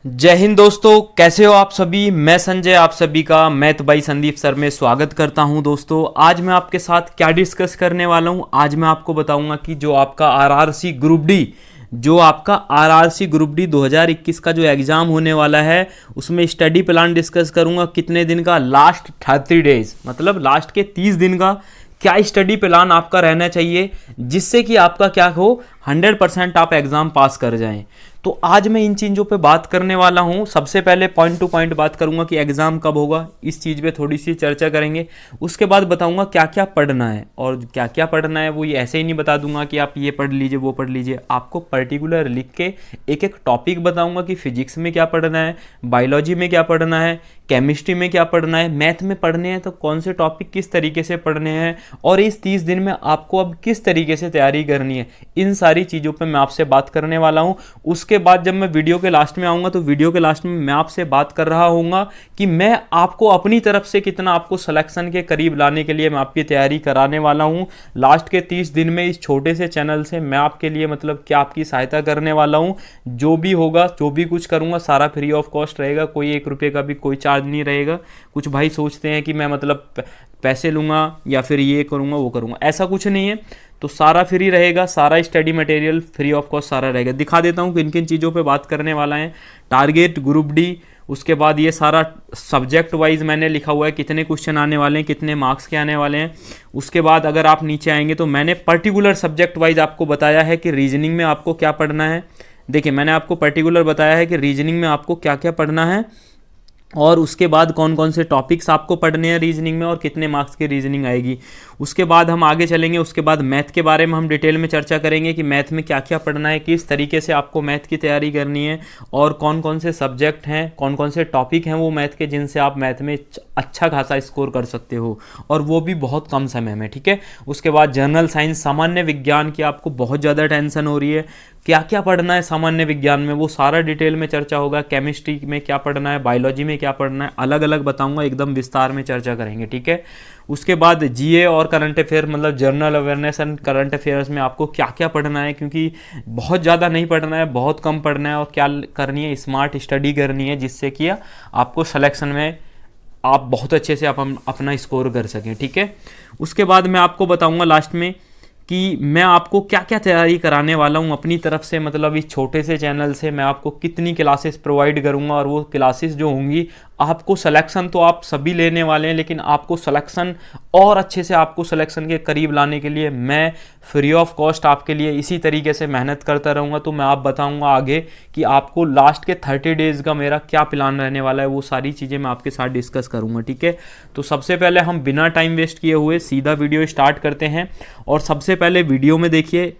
जय हिंद दोस्तों, कैसे हो आप सभी। मैं संजय आप सभी का मैथ बाई संदीप सर में स्वागत करता हूं। दोस्तों आज मैं आपके साथ क्या डिस्कस करने वाला हूं। आज मैं आपको बताऊंगा कि जो आपका आरआरसी ग्रुप डी 2021 का जो एग्ज़ाम होने वाला है उसमें स्टडी प्लान डिस्कस करूंगा। कितने दिन का, लास्ट 30 डेज मतलब लास्ट के 30 दिन का क्या स्टडी प्लान आपका रहना चाहिए जिससे कि आपका क्या हो 100% आप एग्ज़ाम पास कर जाएं। तो आज मैं इन चीज़ों पे बात करने वाला हूँ। सबसे पहले पॉइंट टू पॉइंट बात करूँगा कि एग्ज़ाम कब होगा, इस चीज़ पे थोड़ी सी चर्चा करेंगे। उसके बाद बताऊँगा क्या क्या पढ़ना है, और क्या क्या पढ़ना है वो ये ऐसे ही नहीं बता दूंगा कि आप ये पढ़ लीजिए वो पढ़ लीजिए। आपको पर्टिकुलर लिख के एक एक टॉपिक बताऊँगा कि फिजिक्स में क्या पढ़ना है, बायोलॉजी में क्या पढ़ना है, केमिस्ट्री में क्या पढ़ना है, मैथ में पढ़ने हैं तो कौन से टॉपिक किस तरीके से पढ़ने हैं, और इस 30 दिन में आपको अब किस तरीके से तैयारी करनी है। इन सारी चीज़ों पे मैं आपसे बात करने वाला हूँ। उसके बाद जब मैं वीडियो के लास्ट में आऊँगा तो वीडियो के लास्ट में मैं आपसे बात कर रहा हूँगा कि मैं आपको अपनी तरफ से कितना आपको सिलेक्शन के करीब लाने के लिए मैं आपकी तैयारी कराने वाला हूँ। लास्ट के 30 दिन में इस छोटे से चैनल से मैं आपके लिए मतलब क्या आपकी सहायता करने वाला हूँ। जो भी होगा, जो भी कुछ करूँगा सारा फ्री ऑफ कॉस्ट रहेगा। कोई 1 रुपये का भी कोई चार्ज नहीं रहेगा। कुछ भाई सोचते हैं कि मैं मतलब पैसे लूँगा या फिर ये करूँगा वो करूँगा, ऐसा कुछ नहीं है। तो सारा फ्री रहेगा, सारा study material free of cost सारा रहेगा। दिखा देता हूँ किन किन चीज़ों पे बात करने वाला है। टारगेट ग्रुप डी, उसके बाद ये सारा सब्जेक्ट वाइज मैंने लिखा हुआ है कितने क्वेश्चन आने वाले हैं, कितने मार्क्स के आने वाले हैं। उसके बाद अगर आप नीचे आएंगे तो मैंने पर्टिकुलर सब्जेक्ट वाइज आपको बताया है कि रीजनिंग में आपको क्या पढ़ना है। देखिए मैंने आपको पर्टिकुलर बताया है कि रीजनिंग में आपको क्या क्या पढ़ना है, और उसके बाद कौन कौन से टॉपिक्स आपको पढ़ने हैं रीजनिंग में और कितने मार्क्स की रीजनिंग आएगी। उसके बाद हम आगे चलेंगे। उसके बाद मैथ के बारे में हम डिटेल में चर्चा करेंगे कि मैथ में क्या क्या पढ़ना है, किस तरीके से आपको मैथ की तैयारी करनी है, और कौन कौन से सब्जेक्ट हैं, कौन कौन से टॉपिक हैं वो मैथ के जिनसे आप मैथ में अच्छा खासा स्कोर कर सकते हो, और वो भी बहुत कम समय में। ठीक है। उसके बाद जनरल साइंस, सामान्य विज्ञान की आपको बहुत ज़्यादा टेंशन हो रही है, क्या क्या पढ़ना है सामान्य विज्ञान में, वो सारा डिटेल में चर्चा होगा। केमिस्ट्री में क्या पढ़ना है, बायोलॉजी में क्या पढ़ना है, अलग अलग बताऊंगा, एकदम विस्तार में चर्चा करेंगे। ठीक है। उसके बाद जीए और करंट अफेयर मतलब general awareness and current affairs में आपको क्या क्या पढ़ना है, क्योंकि बहुत ज़्यादा नहीं पढ़ना है, बहुत कम पढ़ना है, और क्या करनी है, स्मार्ट स्टडी करनी है जिससे कि आपको सिलेक्शन में आप बहुत अच्छे से आप अपना स्कोर कर सकें। ठीक है। उसके बाद मैं आपको बताऊंगा लास्ट में कि मैं आपको क्या क्या तैयारी कराने वाला हूँ अपनी तरफ से, मतलब इस छोटे से चैनल से मैं आपको कितनी क्लासेस प्रोवाइड करूँगा, और वो क्लासेस जो होंगी आपको सिलेक्शन तो आप सभी लेने वाले हैं, लेकिन आपको सिलेक्शन और अच्छे से आपको सिलेक्शन के करीब लाने के लिए मैं फ्री ऑफ कॉस्ट आपके लिए इसी तरीके से मेहनत करता रहूँगा। तो मैं आप बताऊँगा आगे कि आपको लास्ट के 30 डेज़ का मेरा क्या प्लान रहने वाला है, वो सारी चीज़ें मैं आपके साथ डिस्कस करूँगा। ठीक है। तो सबसे पहले हम बिना टाइम वेस्ट किए हुए सीधा वीडियो स्टार्ट करते हैं। और सबसे पहले वीडियो में देखिए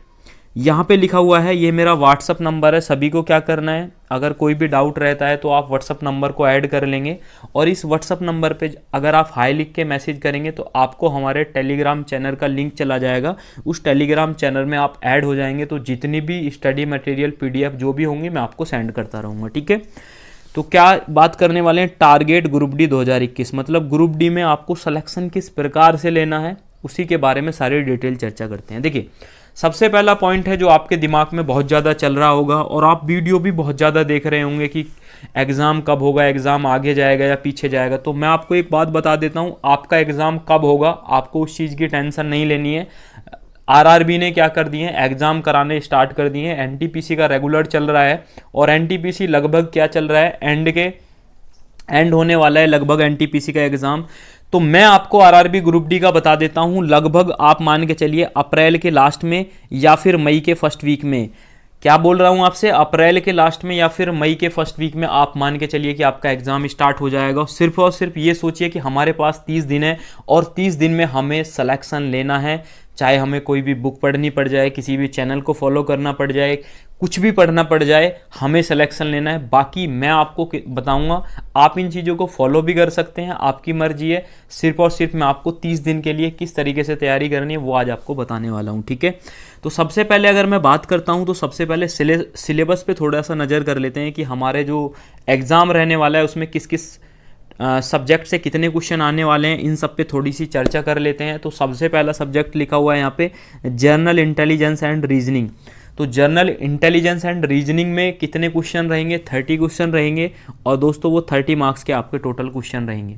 यहाँ पे लिखा हुआ है, ये मेरा व्हाट्सअप नंबर है। सभी को क्या करना है, अगर कोई भी डाउट रहता है तो आप व्हाट्सअप नंबर को ऐड कर लेंगे, और इस व्हाट्सअप नंबर पे अगर आप हाई लिख के मैसेज करेंगे तो आपको हमारे टेलीग्राम चैनल का लिंक चला जाएगा। उस टेलीग्राम चैनल में आप ऐड हो जाएंगे तो जितनी भी स्टडी मटेरियल PDF जो भी होंगी मैं आपको सेंड करता रहूँगा। ठीक है। तो क्या बात करने वाले हैं, टारगेट ग्रुप डी 2021 मतलब ग्रुप डी में आपको सिलेक्शन किस प्रकार से लेना है, उसी के बारे में सारी डिटेल चर्चा करते हैं। देखिए सबसे पहला पॉइंट है जो आपके दिमाग में बहुत ज़्यादा चल रहा होगा, और आप वीडियो भी बहुत ज़्यादा देख रहे होंगे कि एग्ज़ाम कब होगा, एग्ज़ाम आगे जाएगा या पीछे जाएगा। तो मैं आपको एक बात बता देता हूँ, आपका एग्ज़ाम कब होगा आपको उस चीज़ की टेंशन नहीं लेनी है। आरआरबी ने क्या कर दिए हैं, एग्ज़ाम कराने स्टार्ट कर दिए हैं। एनटीपीसी का रेगुलर चल रहा है, और एनटीपीसी लगभग क्या चल रहा है, एंड होने वाला है लगभग एनटीपीसी का एग्ज़ाम। तो मैं आपको आरआरबी ग्रुप डी का बता देता हूं, लगभग आप मान के चलिए अप्रैल के लास्ट में या फिर मई के फर्स्ट वीक में। क्या बोल रहा हूं आपसे, अप्रैल के लास्ट में या फिर मई के फर्स्ट वीक में आप मान के चलिए कि आपका एग्जाम स्टार्ट हो जाएगा। और सिर्फ ये सोचिए कि हमारे पास 30 दिन है, और 30 दिन में हमें सिलेक्शन लेना है। चाहे हमें कोई भी बुक पढ़नी पड़ जाए, किसी भी चैनल को फॉलो करना पड़ जाए, कुछ भी पढ़ना पड़ जाए, हमें सिलेक्शन लेना है। बाकी मैं आपको बताऊंगा, आप इन चीज़ों को फॉलो भी कर सकते हैं, आपकी मर्जी है। सिर्फ और सिर्फ मैं आपको 30 दिन के लिए किस तरीके से तैयारी करनी है वो आज आपको बताने वाला हूँ। ठीक है। तो सबसे पहले अगर मैं बात करता हूँ तो सबसे पहले सिलेबस पे थोड़ा सा नज़र कर लेते हैं कि हमारे जो एग्ज़ाम रहने वाला है उसमें किस किस सब्जेक्ट से कितने क्वेश्चन आने वाले हैं, इन सब पे थोड़ी सी चर्चा कर लेते हैं। तो सबसे पहला सब्जेक्ट लिखा हुआ है यहाँ पे जनरल इंटेलिजेंस एंड रीजनिंग। तो जनरल इंटेलिजेंस एंड रीजनिंग में कितने क्वेश्चन रहेंगे, 30 क्वेश्चन रहेंगे और दोस्तों वो 30 मार्क्स के आपके टोटल क्वेश्चन रहेंगे।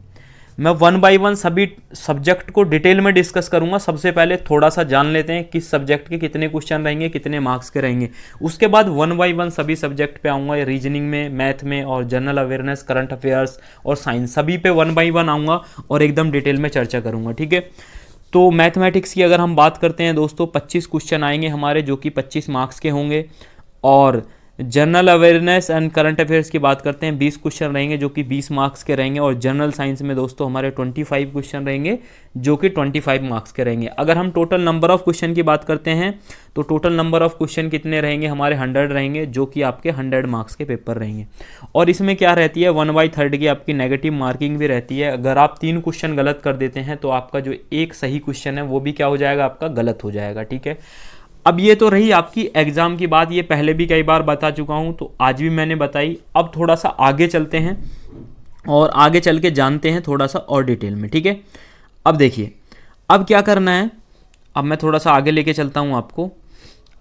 मैं 1 बाय 1 सभी सब्जेक्ट को डिटेल में डिस्कस करूंगा। सबसे पहले थोड़ा सा जान लेते हैं किस सब्जेक्ट के कितने क्वेश्चन रहेंगे, कितने मार्क्स के रहेंगे। उसके बाद 1 बाय 1 सभी सब्जेक्ट पे आऊँगा, रीजनिंग में, मैथ में और जनरल अवेयरनेस, करंट अफेयर्स और साइंस, सभी पे 1 बाय 1 आऊँगा और एकदम डिटेल में चर्चा करूँगा, ठीक है। तो मैथमेटिक्स की अगर हम बात करते हैं दोस्तों, 25 क्वेश्चन आएंगे हमारे जो कि 25 मार्क्स के होंगे। और general awareness and current affairs की बात करते हैं, 20 क्वेश्चन रहेंगे जो कि 20 मार्क्स के रहेंगे। और जनरल साइंस में दोस्तों हमारे 25 क्वेश्चन रहेंगे जो कि 25 मार्क्स के रहेंगे। अगर हम टोटल नंबर ऑफ क्वेश्चन की बात करते हैं तो टोटल नंबर ऑफ क्वेश्चन कितने रहेंगे हमारे, 100 रहेंगे जो कि आपके 100 मार्क्स के पेपर रहेंगे। और इसमें क्या रहती है, 1/3 की आपकी नेगेटिव मार्किंग भी रहती है। अगर आप 3 क्वेश्चन गलत कर देते हैं तो आपका जो एक सही क्वेश्चन है वो भी क्या हो जाएगा, आपका गलत हो जाएगा, ठीक है। अब ये तो रही आपकी एग्जाम की बात, ये पहले भी कई बार बता चुका हूँ तो आज भी मैंने बताई। अब थोड़ा सा आगे चलते हैं और आगे चल के जानते हैं थोड़ा सा और डिटेल में, ठीक है। अब देखिए अब क्या करना है, अब मैं थोड़ा सा आगे लेके चलता हूँ आपको।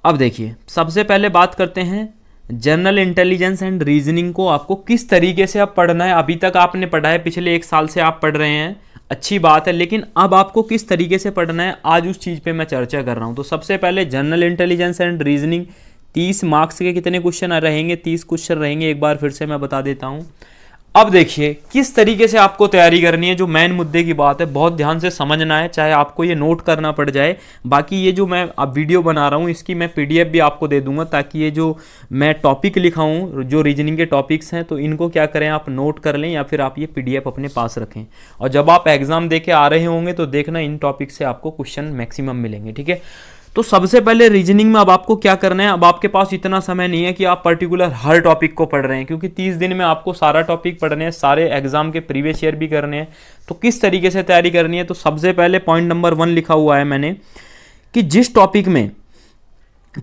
अब देखिए सबसे पहले बात करते हैं जनरल इंटेलिजेंस एंड रीजनिंग को आपको किस तरीके से अब पढ़ना है। अभी तक आपने पढ़ा है, पिछले 1 साल से आप पढ़ रहे हैं, अच्छी बात है, लेकिन अब आपको किस तरीके से पढ़ना है आज उस चीज़ पे मैं चर्चा कर रहा हूँ। तो सबसे पहले general intelligence and reasoning 30 marks के कितने क्वेश्चन रहेंगे, 30 क्वेश्चन रहेंगे। एक बार फिर से मैं बता देता हूँ। अब देखिए किस तरीके से आपको तैयारी करनी है, जो मेन मुद्दे की बात है बहुत ध्यान से समझना है, चाहे आपको ये नोट करना पड़ जाए। बाकी ये जो मैं अब वीडियो बना रहा हूँ इसकी मैं PDF भी आपको दे दूंगा, ताकि ये जो मैं टॉपिक लिखा हूँ, जो रीजनिंग के टॉपिक्स हैं, तो इनको क्या करें आप नोट कर लें या फिर आप ये PDF अपने पास रखें। और जब आप एग्जाम दे के आ रहे होंगे तो देखना इन टॉपिक से आपको क्वेश्चन मैक्सिमम मिलेंगे, ठीक है। तो सबसे पहले रीजनिंग में अब आपको क्या करना है, अब आपके पास इतना समय नहीं है कि आप पर्टिकुलर हर टॉपिक को पढ़ रहे हैं, क्योंकि 30 दिन में आपको सारा टॉपिक पढ़ने हैं, सारे एग्जाम के प्रीवियस ईयर भी करने हैं। तो किस तरीके से तैयारी करनी है, तो सबसे पहले पॉइंट नंबर 1 लिखा हुआ है मैंने कि जिस टॉपिक में,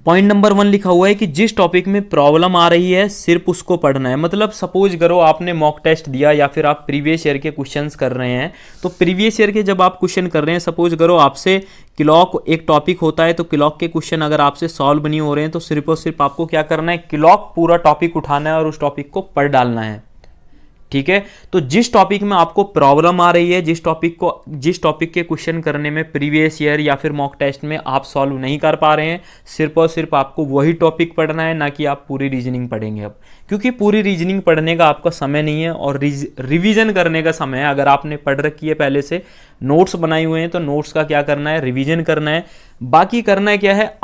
पॉइंट नंबर 1 लिखा हुआ है कि जिस टॉपिक में प्रॉब्लम आ रही है सिर्फ उसको पढ़ना है। मतलब सपोज करो आपने मॉक टेस्ट दिया या फिर आप प्रीवियस ईयर के क्वेश्चंस कर रहे हैं, तो प्रीवियस ईयर के जब आप क्वेश्चन कर रहे हैं, सपोज करो आपसे क्लॉक एक टॉपिक होता है, तो क्लॉक के क्वेश्चन अगर आपसे सॉल्व नहीं हो रहे हैं तो सिर्फ और सिर्फ आपको क्या करना है, क्लॉक पूरा टॉपिक उठाना है और उस टॉपिक को पढ़ डालना है, ठीक है। तो जिस टॉपिक में आपको प्रॉब्लम आ रही है, जिस टॉपिक के क्वेश्चन करने में प्रीवियस ईयर या फिर मॉक टेस्ट में आप सॉल्व नहीं कर पा रहे हैं, सिर्फ और सिर्फ आपको वही टॉपिक पढ़ना है, ना कि आप पूरी रीजनिंग पढ़ेंगे अब, क्योंकि पूरी रीजनिंग पढ़ने का आपका समय नहीं है और रिवीजन करने का समय है। अगर आपने पढ़ रखी है पहले से, नोट्स बनाए हुए हैं, तो नोट्स का क्या करना है, रिवीजन करना है। बाकी करना है क्या है,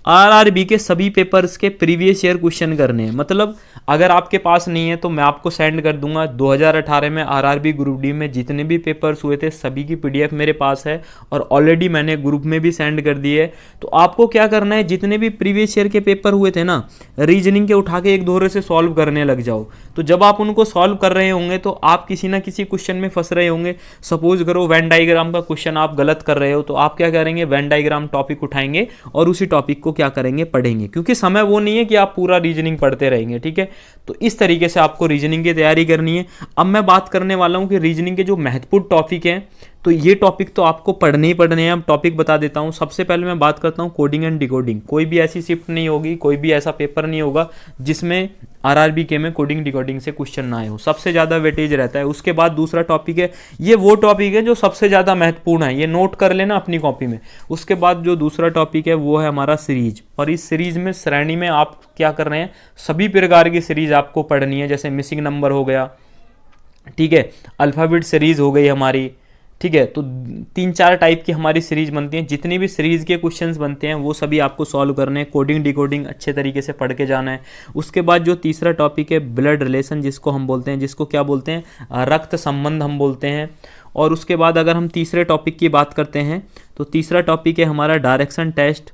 आरआरबी के सभी पेपर्स के प्रीवियस ईयर क्वेश्चन करने हैं। मतलब अगर आपके पास नहीं है तो मैं आपको सेंड कर दूंगा, 2018 में आरआरबी ग्रुप डी में जितने भी पेपर्स हुए थे सभी की PDF मेरे पास है और ऑलरेडी मैंने ग्रुप में भी सेंड कर दिए है। तो आपको क्या करना है, जितने भी प्रीवियस ईयर के पेपर हुए थे ना, रीजनिंग के उठा के एक दोहरे से सॉल्व करने लग जाओ। तो जब आप उनको सॉल्व कर रहे होंगे तो आप किसी ना किसी क्वेश्चन में फंस रहे होंगे। सपोज करो वेन डायग्राम का क्वेश्चन आप गलत कर रहे हो, तो आप क्या करेंगे, वेन डायग्राम टॉपिक उठाएंगे और उसी टॉपिक को क्या करेंगे, पढ़ेंगे, क्योंकि समय वो नहीं है कि आप पूरा रीजनिंग पढ़ते रहेंगे, ठीक है। तो इस तरीके से आपको रीजनिंग की तैयारी करनी है। अब मैं बात करने वाला हूं कि रीजनिंग के जो महत्वपूर्ण टॉपिक हैं, तो ये टॉपिक तो आपको पढ़ने ही पढ़ने हैं। अब टॉपिक बता देता हूं। सबसे पहले मैं बात करता हूं कोडिंग एंड डिकोडिंग। कोई भी ऐसी शिफ्ट नहीं होगी, कोई भी ऐसा पेपर नहीं होगा जिसमें आरआरबी के में कोडिंग डिकोडिंग से क्वेश्चन ना आए हो, सबसे ज़्यादा वेटेज रहता है। उसके बाद दूसरा टॉपिक है, ये वो टॉपिक है जो सबसे ज़्यादा महत्वपूर्ण है, ये नोट कर लेना अपनी कॉपी में। उसके बाद जो दूसरा टॉपिक है वो है हमारा सीरीज, और इस सीरीज में श्रेणी में आप क्या कर रहे हैं, सभी प्रकार की सीरीज आपको पढ़नी है। जैसे मिसिंग नंबर हो गया, ठीक है, अल्फ़ाबेट सीरीज हो गई हमारी, ठीक है। तो 3-4 टाइप की हमारी सीरीज बनती हैं। जितनी भी सीरीज के क्वेश्चंस बनते हैं वो सभी आपको सॉल्व करने हैं। कोडिंग डिकोडिंग अच्छे तरीके से पढ़ के जाना है। उसके बाद जो तीसरा टॉपिक है ब्लड रिलेशन, जिसको हम बोलते हैं, जिसको क्या बोलते हैं, रक्त संबंध हम बोलते हैं। और उसके बाद अगर हम तीसरे टॉपिक की बात करते हैं तो तीसरा टॉपिक है हमारा डायरेक्शन टेस्ट,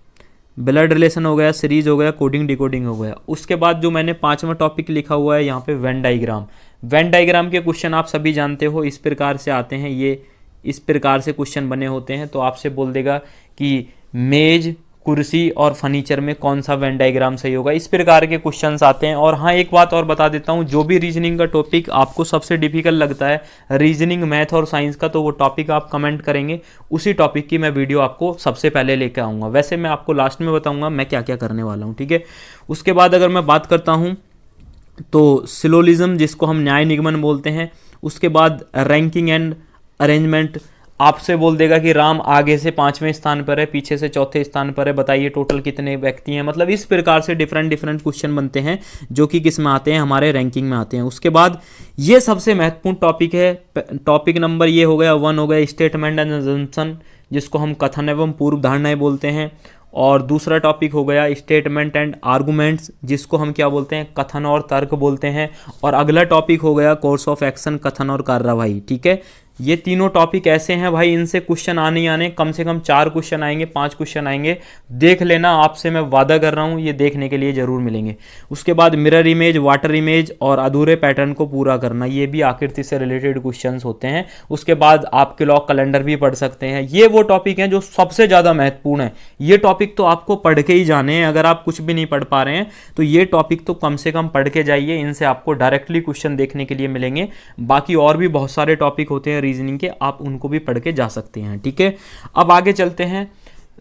ब्लड रिलेशन हो गया, सीरीज हो गया, कोडिंग डिकोडिंग हो गया। उसके बाद जो मैंने 5वां टॉपिक लिखा हुआ है यहाँ पे वेन डायग्राम। वेन डायग्राम के क्वेश्चन आप सभी जानते हो, इस प्रकार से आते हैं, ये इस प्रकार से क्वेश्चन बने होते हैं। तो आपसे बोल देगा कि मेज कुर्सी और फर्नीचर में कौन सा वेन डायग्राम सही होगा, इस प्रकार के क्वेश्चंस आते हैं। और हाँ, एक बात और बता देता हूँ, जो भी रीजनिंग का टॉपिक आपको सबसे डिफिकल्ट लगता है रीजनिंग, मैथ और साइंस का, तो वो टॉपिक आप कमेंट करेंगे, उसी टॉपिक की मैं वीडियो आपको सबसे पहले लेकर आऊँगा। वैसे मैं आपको लास्ट में बताऊँगा मैं क्या क्या करने वाला हूँ, ठीक है। उसके बाद अगर मैं बात करता हूँ तो सिलोलिज्म, जिसको हम न्याय निगमन बोलते हैं, उसके बाद रैंकिंग एंड अरेंजमेंट, आपसे बोल देगा कि राम आगे से 5वें स्थान पर है, पीछे से 4थे स्थान पर है, बताइए टोटल कितने व्यक्ति हैं। मतलब इस प्रकार से डिफरेंट डिफरेंट क्वेश्चन बनते हैं जो कि किस में आते हैं, हमारे रैंकिंग में आते हैं। उसके बाद ये सबसे महत्वपूर्ण टॉपिक है, टॉपिक नंबर ये हो गया 1 हो गया स्टेटमेंट एंड अजम्पशन, जिसको हम कथन एवं पूर्व धारणाएं बोलते हैं। और दूसरा टॉपिक हो गया स्टेटमेंट एंड आर्गुमेंट्स, जिसको हम क्या बोलते हैं, कथन और तर्क बोलते हैं। और अगला टॉपिक हो गया कोर्स ऑफ एक्शन, कथन और कार्यवाही, ठीक है। ये तीनों टॉपिक ऐसे हैं भाई, इनसे क्वेश्चन आने ही आने, कम से कम 4 क्वेश्चन आएंगे, 5 क्वेश्चन आएंगे, देख लेना, आपसे मैं वादा कर रहा हूँ ये देखने के लिए जरूर मिलेंगे। उसके बाद मिरर इमेज, वाटर इमेज और अधूरे पैटर्न को पूरा करना, ये भी आकृति से रिलेटेड क्वेश्चंस होते हैं। उसके बाद आपके लॉ कैलेंडर भी पढ़ सकते हैं। ये वो टॉपिक हैं जो सबसे ज़्यादा महत्वपूर्ण है। ये टॉपिक तो आपको पढ़ के ही जाने हैं, अगर आप कुछ भी नहीं पढ़ पा रहे हैं तो ये टॉपिक तो कम से कम पढ़ के जाइए, इनसे आपको डायरेक्टली क्वेश्चन देखने के लिए मिलेंगे। बाकी और भी बहुत सारे टॉपिक होते हैं रीजनिंग के, आप उनको भी पढ़ के जा सकते हैं, ठीक है। अब आगे चलते हैं,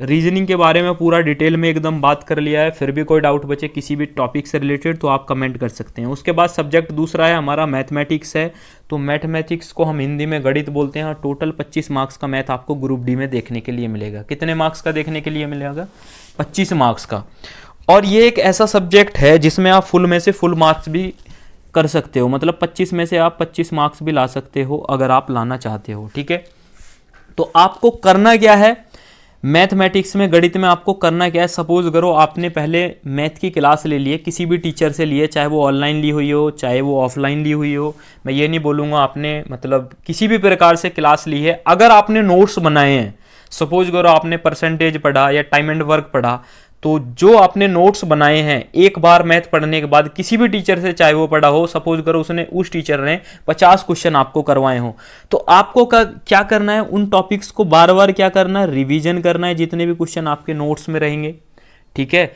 रीजनिंग के बारे में पूरा डिटेल में एकदम बात कर लिया है, फिर भी कोई डाउट बचे किसी भी टॉपिक से रिलेटेड तो आप कमेंट कर सकते हैं। उसके बाद सब्जेक्ट दूसरा है हमारा मैथमेटिक्स है, तो मैथमेटिक्स को हम हिंदी में गणित बोलते हैं। टोटल 25 मार्क्स का मैथ आपको ग्रुप डी में देखने के लिए मिलेगा। कितने मार्क्स का देखने के लिए मिलेगा? 25 मार्क्स का। और ये एक ऐसा सब्जेक्ट है जिसमें आप फुल में से फुल मार्क्स भी कर सकते हो, मतलब 25 में से आप 25 मार्क्स भी ला सकते हो अगर आप लाना चाहते हो, ठीक है। तो आपको करना क्या है मैथमेटिक्स में, गणित में आपको करना क्या है, सपोज करो आपने पहले मैथ की क्लास ले ली है, किसी भी टीचर से लिए, चाहे वो ऑनलाइन ली हुई हो चाहे वो ऑफलाइन ली हुई हो, मैं ये नहीं बोलूँगा, आपने मतलब किसी भी प्रकार से क्लास ली है। अगर आपने नोट्स बनाए हैं, सपोज करो आपने परसेंटेज पढ़ा या टाइम एंड वर्क पढ़ा, तो जो आपने नोट्स बनाए हैं एक बार मैथ पढ़ने के बाद किसी भी टीचर से चाहे वो पढ़ा हो, सपोज करो उसने उस टीचर ने 50 क्वेश्चन आपको करवाए हो, तो आपको क्या करना है, उन टॉपिक्स को बार बार क्या करना है, रिवीजन करना है, जितने भी क्वेश्चन आपके नोट्स में रहेंगे, ठीक है।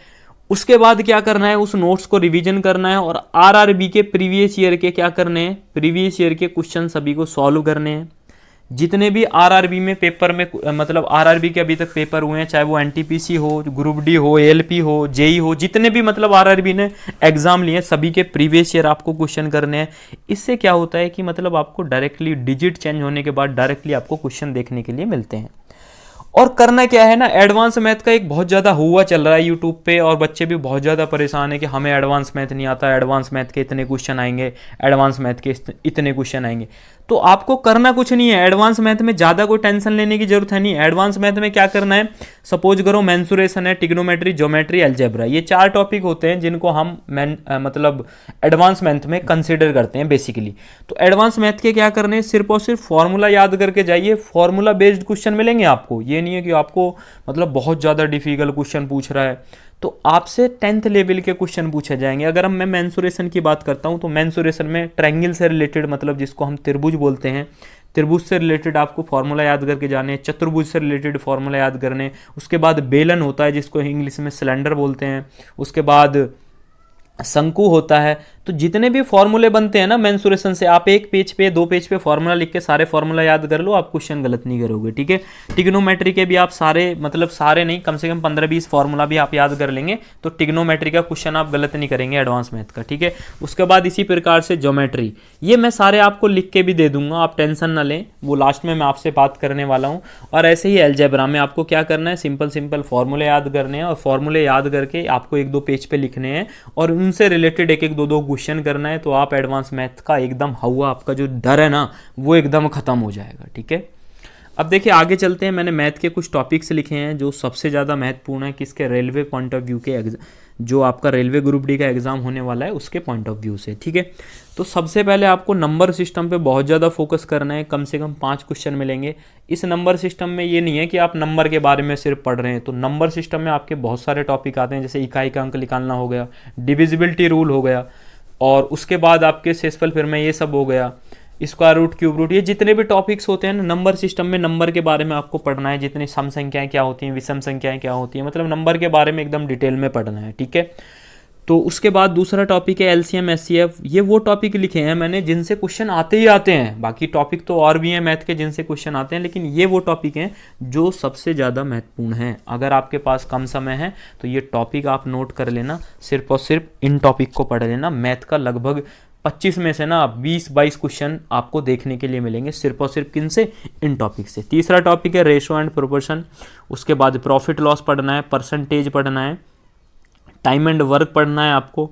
उसके बाद क्या करना है, उस नोट्स को रिवीजन करना है और आरआरबी के प्रीवियस ईयर के क्या करने हैं, प्रीवियस ईयर के क्वेश्चन सभी को सॉल्व करने हैं। जितने भी आरआरबी में पेपर में, मतलब आरआरबी के अभी तक पेपर हुए हैं, चाहे वो एनटीपीसी हो, ग्रुप डी हो, एएलपी हो, जेई हो, जितने भी मतलब आरआरबी ने एग्जाम लिए सभी के प्रीवियस ईयर आपको क्वेश्चन करने हैं। इससे क्या होता है कि मतलब आपको डायरेक्टली डिजिट चेंज होने के बाद डायरेक्टली आपको क्वेश्चन देखने के लिए मिलते हैं। और करना क्या है ना, एडवांस मैथ का एक बहुत ज़्यादा हुआ चल रहा है यूट्यूब पे, और बच्चे भी बहुत ज़्यादा परेशान है कि हमें एडवांस मैथ नहीं आता, एडवांस मैथ के इतने क्वेश्चन आएंगे, एडवांस मैथ के इतने क्वेश्चन आएंगे। तो आपको करना कुछ नहीं है, एडवांस मैथ में ज़्यादा कोई टेंशन लेने की जरूरत है नहीं। एडवांस मैथ में क्या करना है, सपोज करो मेंसुरेशन है, ट्रिग्नोमेट्री, ज्योमेट्री, अलजेब्रा, ये 4 टॉपिक होते हैं जिनको हम मतलब एडवांस मैथ में कंसिडर करते हैं बेसिकली। तो एडवांस मैथ के क्या करने हैं, सिर्फ और सिर्फ फॉर्मूला याद करके जाइए, फॉर्मूला बेस्ड क्वेश्चन मिलेंगे आपको। ये नहीं है कि आपको मतलब बहुत ज़्यादा डिफिकल्ट क्वेश्चन पूछ रहा है, तो आपसे 10th लेवल के क्वेश्चन पूछे जाएंगे। अगर मैं मेंसुरेशन की बात करता हूं तो मेंसुरेशन में ट्रायंगल से रिलेटेड, मतलब जिसको हम त्रिभुज बोलते हैं, त्रिभुज से रिलेटेड आपको फॉर्मूला याद करके जाने, चतुर्भुज से रिलेटेड फॉर्मूला याद करने। उसके बाद बेलन होता है जिसको इंग्लिश में सिलेंडर बोलते हैं। उसके बाद शंकु होता है। तो जितने भी फॉर्मूले बनते हैं ना मेंसुरेशन से, आप एक पेज पे 2 पेज पे फॉर्मूला लिख के सारे फॉर्मूला याद कर लो, आप क्वेश्चन गलत नहीं करोगे, ठीक है। ट्रिग्नोमेट्री के भी आप सारे, मतलब सारे नहीं, कम से कम 15-20 फॉर्मूला भी आप याद कर लेंगे तो ट्रिग्नोमेट्री का क्वेश्चन आप गलत नहीं करेंगे एडवांस मैथ का, ठीक है। उसके बाद इसी प्रकार से ज्योमेट्री, ये मैं सारे आपको लिख के भी दे दूंगा, आप टेंशन ना लें, वो लास्ट में मैं आपसे बात करने वाला हूँ। और ऐसे ही अलजेब्रा में आपको क्या करना है, सिंपल फॉर्मूले याद करने हैं, और फॉर्मूले याद करके आपको 1-2 पेज पे लिखने हैं और उनसे रिलेटेड 1-2 क्वेश्चन करना है। तो आप एडवांस मैथ का एकदम हुआ, आपका जो डर है ना वो एकदम खत्म हो जाएगा, ठीक है। अब देखिए आगे चलते हैं, मैंने मैथ के कुछ टॉपिक्स लिखे हैं जो सबसे ज़्यादा महत्वपूर्ण है किसके, रेलवे पॉइंट ऑफ व्यू के, जो आपका रेलवे ग्रुप डी का एग्जाम होने वाला है उसके पॉइंट ऑफ व्यू से, ठीक है। तो सबसे पहले आपको नंबर सिस्टम पे बहुत ज़्यादा फोकस करना है, कम से कम 5 क्वेश्चन मिलेंगे। इस नंबर सिस्टम में ये नहीं है कि आप नंबर के बारे में सिर्फ पढ़ रहे हैं, तो नंबर सिस्टम में आपके बहुत सारे टॉपिक आते हैं, जैसे इकाई का अंक निकालना हो गया, डिविजिबिलिटी रूल हो गया, और उसके बाद आपके सेसफल फिर में ये सब हो गया, स्क्वायर रूट, क्यूब रूट, ये जितने भी टॉपिक्स होते हैं ना नंबर सिस्टम में, नंबर के बारे में आपको पढ़ना है, जितनी सम संख्याएं क्या होती हैं, विषम संख्याएं क्या होती हैं, मतलब नंबर के बारे में एकदम डिटेल में पढ़ना है, ठीक है। तो उसके बाद दूसरा टॉपिक है एलसीएम एचसीएफ। ये वो टॉपिक लिखे हैं मैंने जिनसे क्वेश्चन आते ही आते हैं, बाकी टॉपिक तो और भी हैं मैथ के जिनसे क्वेश्चन आते हैं, लेकिन ये वो टॉपिक हैं जो सबसे ज़्यादा महत्वपूर्ण हैं। अगर आपके पास कम समय है तो ये टॉपिक आप नोट कर लेना, सिर्फ और सिर्फ इन टॉपिक को पढ़ लेना। मैथ का लगभग 25 में से ना 20-22 क्वेश्चन आपको देखने के लिए मिलेंगे, सिर्फ और सिर्फ किन से, इन टॉपिक से। तीसरा टॉपिक है रेशो एंड प्रोपोर्शन। उसके बाद प्रॉफिट लॉस पढ़ना है, परसेंटेज पढ़ना है, टाइम एंड वर्क पढ़ना है आपको,